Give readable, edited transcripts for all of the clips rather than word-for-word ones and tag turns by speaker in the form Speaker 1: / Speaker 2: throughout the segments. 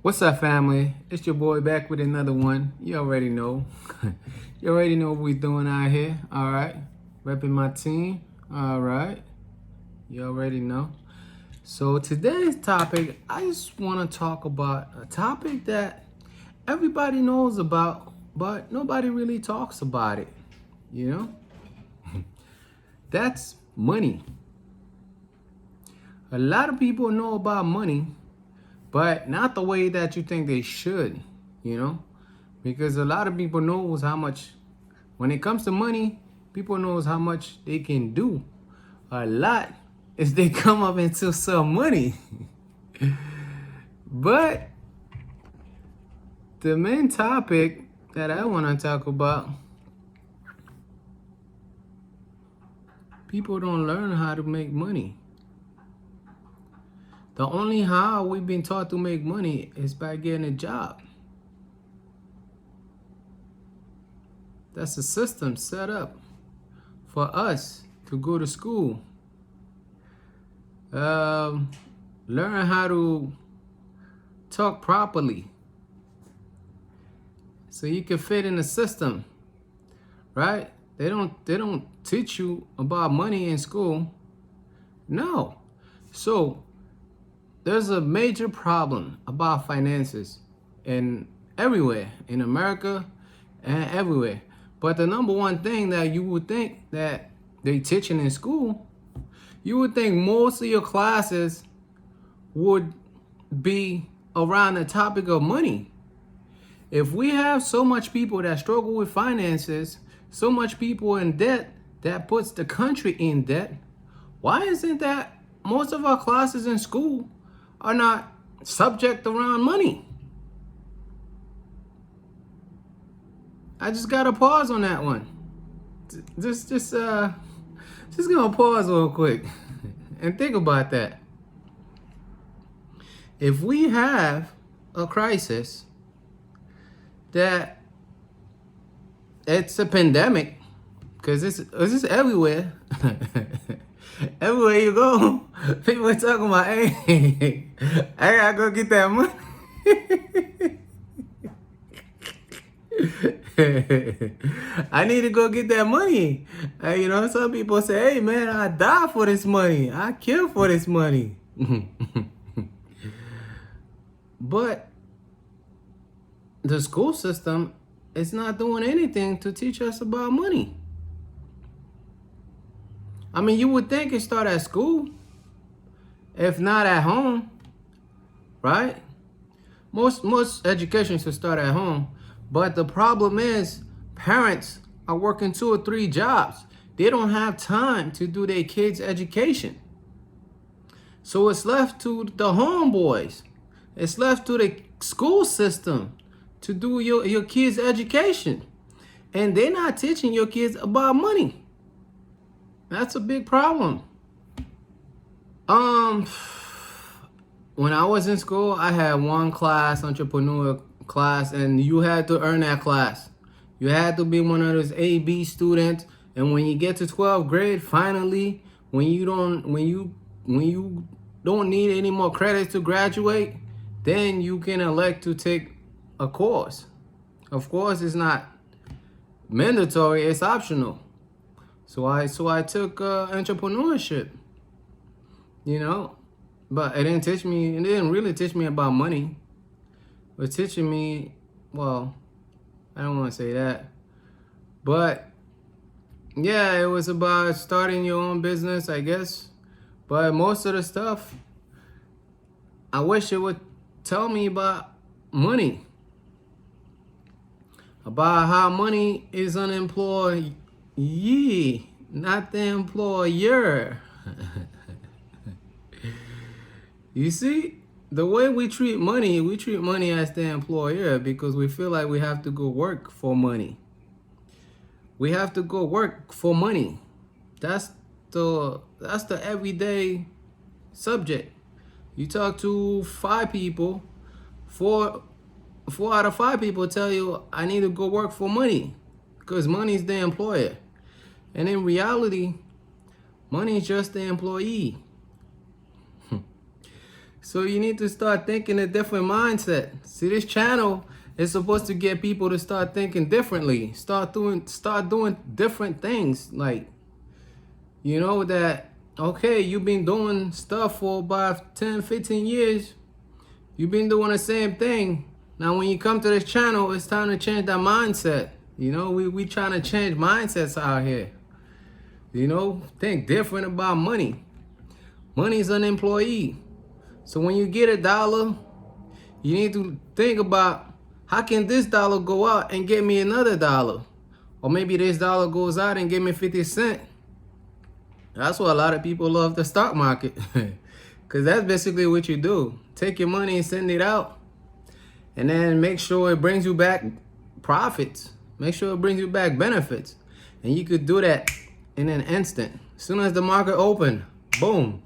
Speaker 1: What's up, family? It's your boy back with another one. You already know. You already know what we're doing out here. All right. Repping my team. All right. You already know. So today's topic, I just want to talk about a topic that everybody knows about, but nobody really talks about it. You know? That's money. A lot of people know about money, but not the way that you think they should, you know? Because a lot of people knows how much, when it comes to money, people knows how much they can do. A lot is they come up into some money. But the main topic that I want to talk about, people don't learn how to make money. The only how we've been taught to make money is by getting a job. That's a system set up for us to go to school, learn how to talk properly, so you can fit in the system, right? They don't teach you about money in school. No. So there's a major problem about finances in everywhere, in America and everywhere. But the number one thing that you would think that they teaching in school, you would think most of your classes would be around the topic of money. If we have so much people that struggle with finances, so much people in debt that puts the country in debt, why isn't that most of our classes in school are not subject around money? I just gotta pause on that one. Just gonna pause real quick and think about that. If we have a crisis that it's a pandemic, because it's everywhere. Everywhere you go, people are talking about, hey, I gotta go get that money. I need to go get that money. You know, some people say, hey man, I die for this money. I kill for this money. But the school system is not doing anything to teach us about money. I mean, you would think it start at school, if not at home, right? Most education should start at home. But the problem is parents are working 2 or 3 jobs. They don't have time to do their kids' education. So it's left to the homeboys. It's left to the school system to do your kids' education. And they're not teaching your kids about money. That's a big problem. When I was in school, I had one class, entrepreneur class, and you had to earn that class. You had to be one of those A-B students, and when you get to 12th grade, finally, when you don't need any more credits to graduate, then you can elect to take a course. Of course, it's not mandatory, it's optional. So I took entrepreneurship, you know, but it didn't really teach me about money. But teaching me, well, I don't want to say that, but yeah, it was about starting your own business, I guess. But most of the stuff, I wish it would tell me about money, about how money is an employee, not the employer. You see, the way we treat money as the employer because we feel like we have to go work for money. We have to go work for money. That's the everyday subject. You talk to 5 people, four out of 5 people tell you, I need to go work for money because money is the employer. And in reality, money is just the employee. So you need to start thinking a different mindset. See, this channel is supposed to get people to start thinking differently. Start doing different things. Like, you know that, okay, you've been doing stuff for about 10, 15 years. You've been doing the same thing. Now, when you come to this channel, it's time to change that mindset. You know, we trying to change mindsets out here. You know, think different about money. Money is an employee. So when you get $1, you need to think about, how can this dollar go out and get me another dollar? Or maybe this dollar goes out and get me 50 cents. That's why a lot of people love the stock market. Because that's basically what you do. Take your money and send it out. And then make sure it brings you back profits. Make sure it brings you back benefits. And you could do that in an instant. As soon as the market open, boom.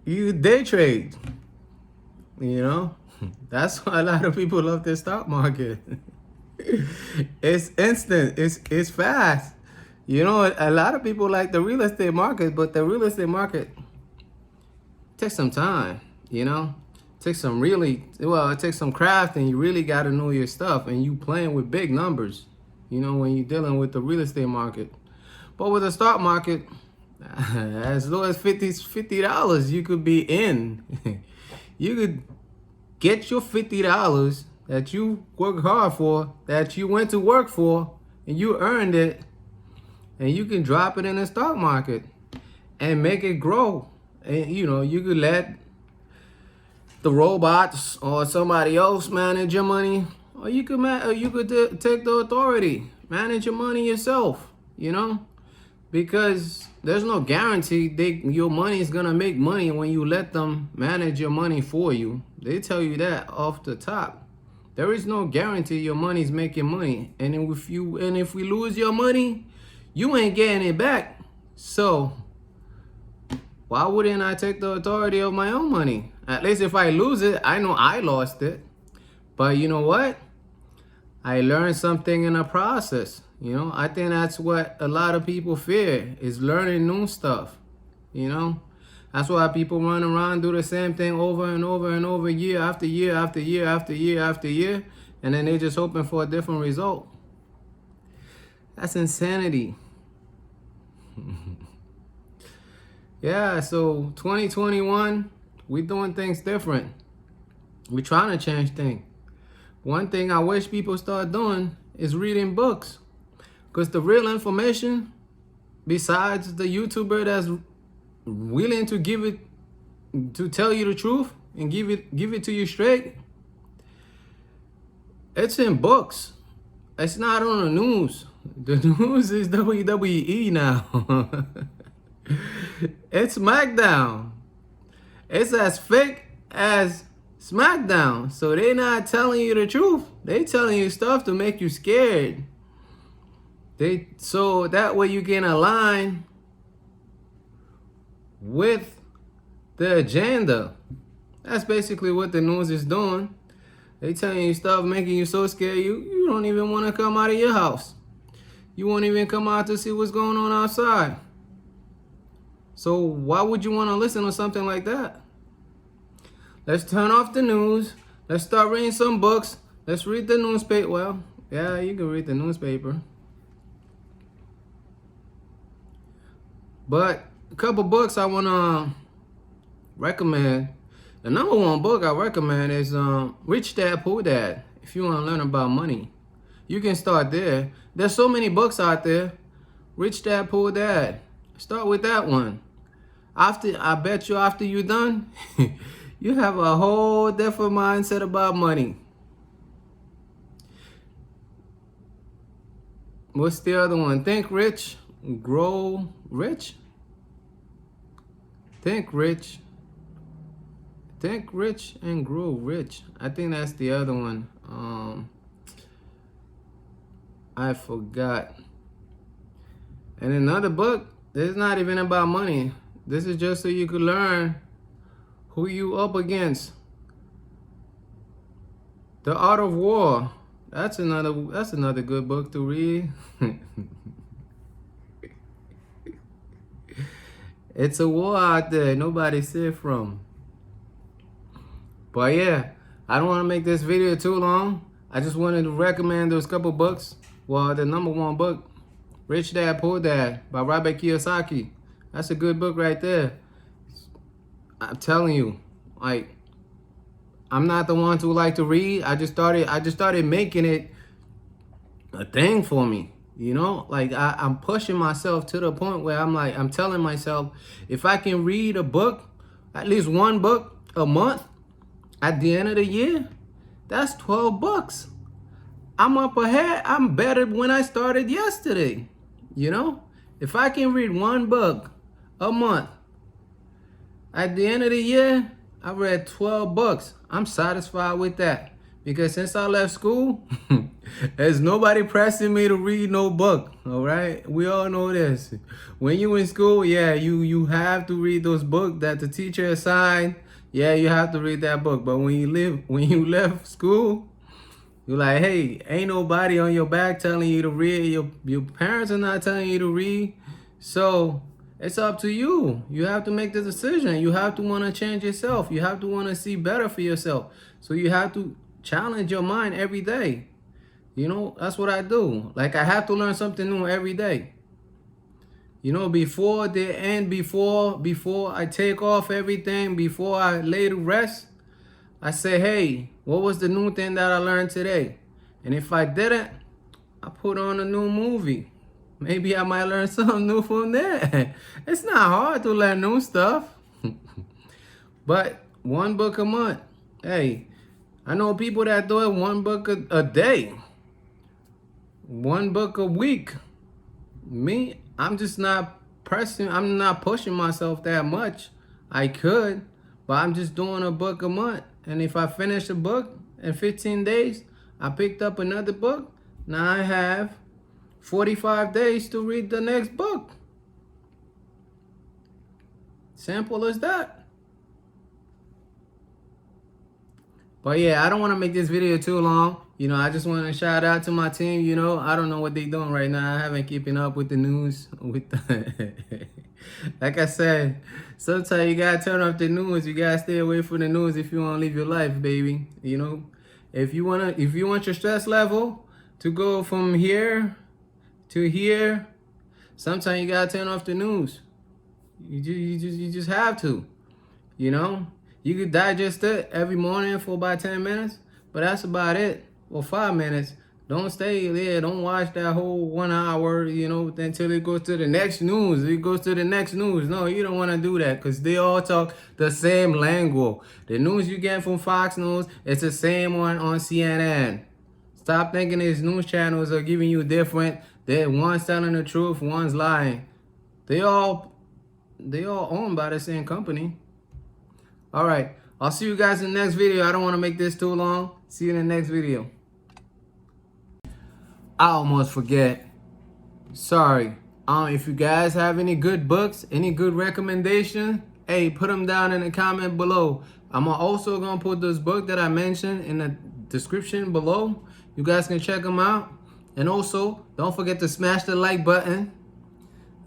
Speaker 1: You day trade. You know? That's why a lot of people love the stock market. It's instant. It's fast. You know, a lot of people like the real estate market, but the real estate market takes some time, you know? It takes some craft, and you really got to know your stuff, and you playing with big numbers, you know, when you're dealing with the real estate market. But with the stock market, as low as $50, you could be in. You could get your $50 that you work hard for, that you went to work for, and you earned it, and you can drop it in the stock market and make it grow. And you know, you could let the robots or somebody else manage your money, or you could take the authority, manage your money yourself. You know, because there's no guarantee your money is gonna make money when you let them manage your money for you. They tell you that off the top. There is no guarantee your money's making money, and if we lose your money, you ain't getting it back. So why wouldn't I take the authority of my own money? At least if I lose it, I know I lost it. But you know what? I learned something in the process. You know, I think that's what a lot of people fear, is learning new stuff. You know, that's why people run around, do the same thing over and over and over, year after year after year after year after year, and then they just hoping for a different result. That's insanity. Yeah, so 2021, we doing things different. We trying to change things. One thing I wish people start doing is reading books. Because the real information, besides the YouTuber that's willing to tell you the truth and give it to you straight, it's in books. It's not on the news. The news is WWE now. It's SmackDown. It's as fake as SmackDown. So they're not telling you the truth. They telling you stuff to make you scared. So that way you can align with the agenda. That's basically what the news is doing. They telling you stuff, making you so scared you don't even want to come out of your house. You won't even come out to see what's going on outside. So why would you want to listen to something like that? Let's turn off the news. Let's start reading some books. Let's read the newspaper. Well, yeah, you can read the newspaper. But a couple books I want to recommend. The number one book I recommend is Rich Dad Poor Dad. If you want to learn about money, you can start there. There's so many books out there. Rich Dad Poor Dad. Start with that one. I bet you after you're done, you have a whole different mindset about money. What's the other one? Think Rich, Grow Rich? Think Rich and Grow Rich. I think that's the other one. I forgot. And another book, this is not even about money. This is just so you could learn who you up against. The Art of War. That's another good book to read. It's a war out there nobody's safe from. But yeah, I don't want to make this video too long. I just wanted to recommend those couple books. Well, the #1 book, Rich Dad Poor Dad by Robert Kiyosaki. That's a good book right there. I'm telling you, like, I'm not the one who like to read. I just started making it a thing for me. You know, like I'm pushing myself to the point where I'm telling myself, if I can read a book, at least one book a month, at the end of the year, that's 12 bucks. I'm up ahead. I'm better when I started yesterday. You know, if I can read one book a month, at the end of the year, I read 12 books. I'm satisfied with that. Because since I left school, there's nobody pressing me to read no book. All right? We all know this. When you in school, yeah, you have to read those books that the teacher assigned. Yeah, you have to read that book. But when you left school, you're like, hey, ain't nobody on your back telling you to read. Your parents are not telling you to read. So it's up to you. You have to make the decision. You have to want to change yourself. You have to want to see better for yourself. So you have to challenge your mind every day. You know, that's what I do. Like, I have to learn something new every day. You know, before the end, before I take off everything, before I lay to rest, I say, hey, what was the new thing that I learned today? And if I didn't, I put on a new movie. Maybe I might learn something new from there. It's not hard to learn new stuff. But one book a month. Hey, I know people that do it one book a day. One book a week. Me, I'm just not pressing. I'm not pushing myself that much. I could, but I'm just doing a book a month. And if I finish a book in 15 days, I picked up another book. Now I have 45 days to read the next book. Simple as that. But yeah, I don't want to make this video too long. You know, I just want to shout out to my team. You know, I don't know what they're doing right now. I haven't keeping up with the news. Like I said, sometimes you gotta turn off the news. You gotta stay away from the news if you want to live your life, baby. You know, if you want your stress level to go from here to here, sometimes you gotta turn off the news. You just have to. You know, you could digest it every morning for about 10 minutes, but that's about it. Or 5 minutes. Don't stay there. Don't watch that whole 1 hour, you know, until it goes to the next news. It goes to the next news. No, you don't want to do that because they all talk the same language. The news you get from Fox News, it's the same one on CNN. Stop thinking these news channels are giving you different. One's telling the truth, one's lying. They all owned by the same company. All right. I'll see you guys in the next video. I don't want to make this too long. See you in the next video. I almost forget. Sorry. If you guys have any good books, any good recommendations, hey, put them down in the comment below. I'm also going to put this book that I mentioned in the description below. You guys can check them out. And also, don't forget to smash the like button.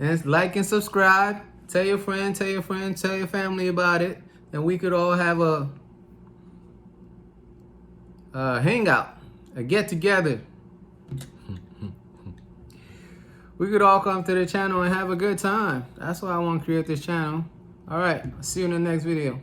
Speaker 1: And like and subscribe. Tell your friend, tell your family about it. And we could all have a hangout, a get together. We could all come to the channel and have a good time. That's why I want to create this channel. All right, see you in the next video.